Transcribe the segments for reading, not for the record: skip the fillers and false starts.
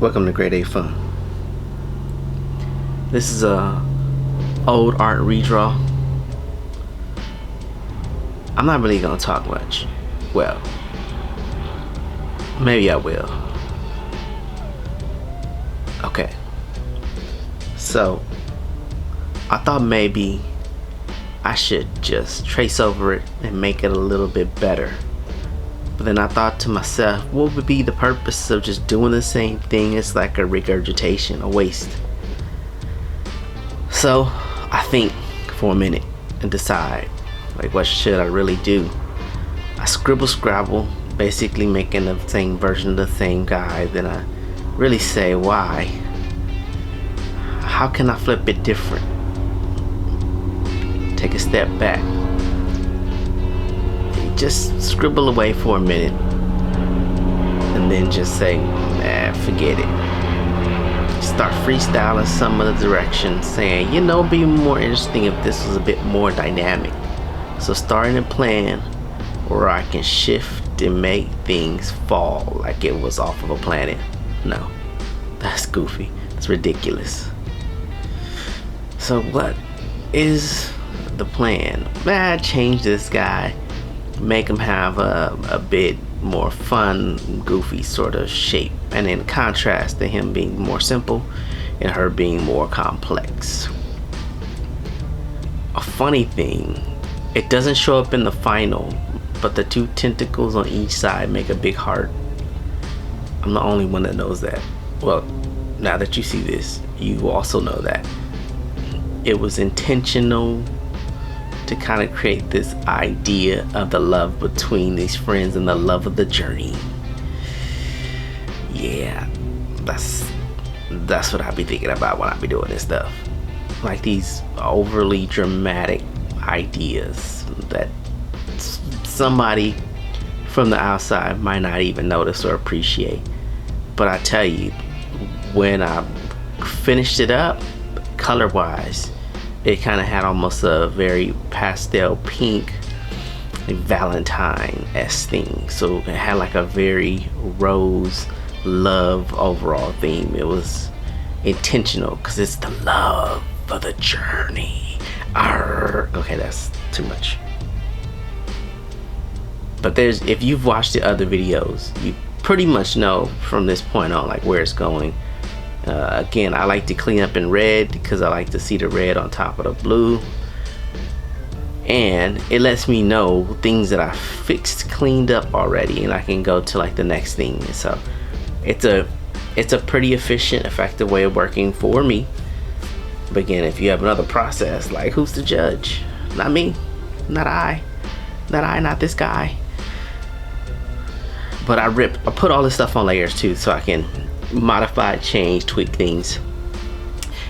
Welcome to Grade A Fun. This is a old art redraw. I'm not really gonna talk much. Well, maybe I will. Okay. So, I thought maybe I should just trace over it and make it a little bit better. But then I thought to myself, what would be the purpose of just doing the same thing? It's like a regurgitation, a waste. So I think for a minute and decide, like, what should I really do? I scribble scrabble, basically making the same version of the same guy. Then I really say, why? How can I flip it different? Take a step back. Just scribble away for a minute and then just say, forget it. Start freestyling some of the directions, saying, it'd be more interesting if this was a bit more dynamic. So starting a plan where I can shift and make things fall like it was off of a planet. No, that's goofy. That's ridiculous. So what is the plan? Change this guy, make him have a bit more fun, goofy sort of shape, and in contrast to him being more simple and her being more complex. A funny thing, it doesn't show up in the final, but the two tentacles on each side make a big heart. I'm the only one that knows that. Well, now that you see this, you also know that it was intentional to kind of create this idea of the love between these friends and the love of the journey. Yeah, that's what I be thinking about when I be doing this stuff. Like these overly dramatic ideas that somebody from the outside might not even notice or appreciate. But I tell you, when I finished it up, color-wise, it kind of had almost a very pastel pink, like Valentine-esque thing. So it had like a very rose love overall theme. It was intentional because it's the love of the journey. Arr. Okay, that's too much. But if you've watched the other videos, you pretty much know from this point on like where it's going. Again, I like to clean up in red because I like to see the red on top of the blue, and it lets me know things that I fixed, cleaned up already, and I can go to like the next thing. So it's a pretty efficient, effective way of working for me. But again, if you have another process, like, who's the judge? Not me, not this guy. But I put all this stuff on layers too, so I can modify, change, tweak things.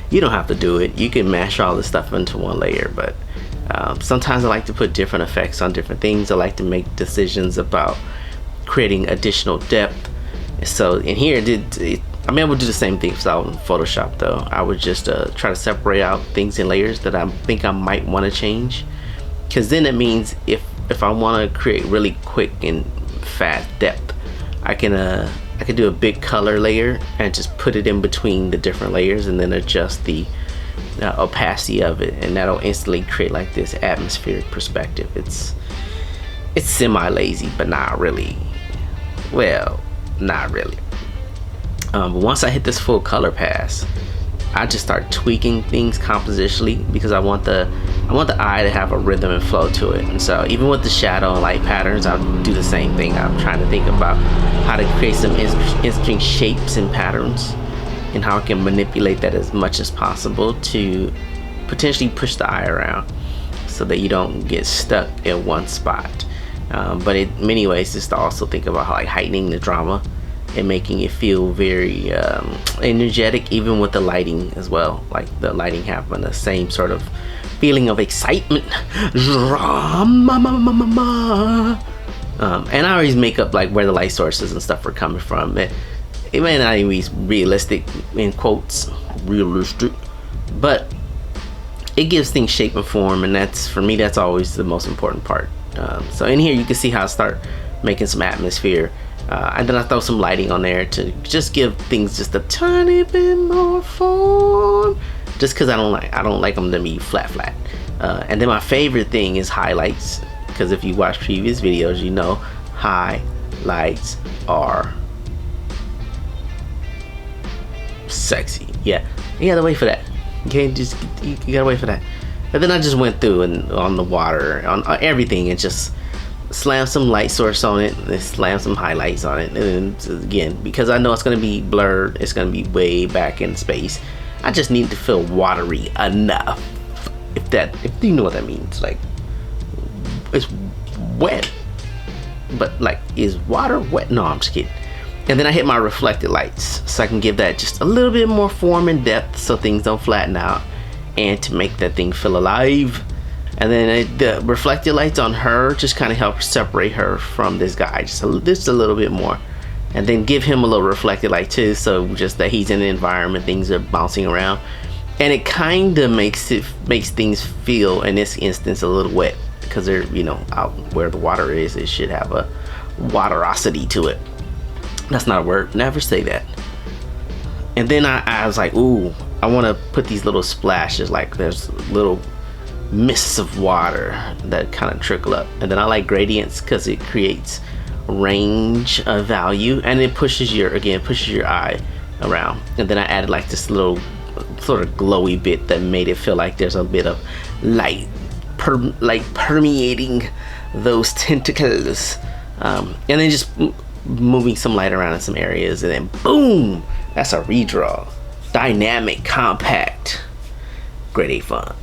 You don't have to do it. You can mash all this stuff into one layer, but sometimes I like to put different effects on different things. I like to make decisions about creating additional depth. So in here, I'm able to do the same thing without Photoshop though. I would just try to separate out things in layers that I think I might want to change, because then it means if I want to create really quick and fast depth, I can do a big color layer and just put it in between the different layers and then adjust the opacity of it, and that'll instantly create like this atmospheric perspective. It's semi-lazy, but not really. Well, not really. But once I hit this full color pass, I just start tweaking things compositionally, because I want the eye to have a rhythm and flow to it. And so even with the shadow and light patterns, I'll do the same thing. I'm trying to think about how to create some interesting shapes and patterns, and how I can manipulate that as much as possible to potentially push the eye around so that you don't get stuck in one spot. But in many ways, just to also think about how, like, heightening the drama and making it feel very energetic, even with the lighting as well. Like the lighting having the same sort of feeling of excitement. And I always make up like where the light sources and stuff are coming from. It may not even be realistic, in quotes, realistic, but it gives things shape and form, and that's, for me, that's always the most important part. So in here you can see how I start making some atmosphere And then I throw some lighting on there to just give things just a tiny bit more form, just because I don't like them to be flat. And then my favorite thing is highlights, because if you watch previous videos, you know highlights are sexy. Yeah, you gotta wait for that. Okay, you gotta wait for that. And then I just went through and on the water, on everything, and just slam some light source on it, and slam some highlights on it. And then, again, because I know it's gonna be blurred, it's gonna be way back in space, I just need to feel watery enough. If you know what that means, like it's wet, but like, is water wet? No, I'm just kidding. And then I hit my reflected lights, so I can give that just a little bit more form and depth, so things don't flatten out, and to make that thing feel alive. And then the reflected lights on her just kind of help separate her from this guy just a little bit more. And then give him a little reflected light too, so just that he's in the environment, things are bouncing around. And it kind of makes things feel, in this instance, a little wet, because they're, you know, out where the water is, it should have a waterosity to it. That's not a word, never say that. And then I was like, ooh, I want to put these little splashes, like there's little mists of water that kind of trickle up. And then I like gradients because it creates range of value, and it pushes your eye around. And then I added like this little sort of glowy bit that made it feel like there's a bit of light permeating those tentacles. And then just moving some light around in some areas, and then boom, that's a redraw. Dynamic, compact, grade A font.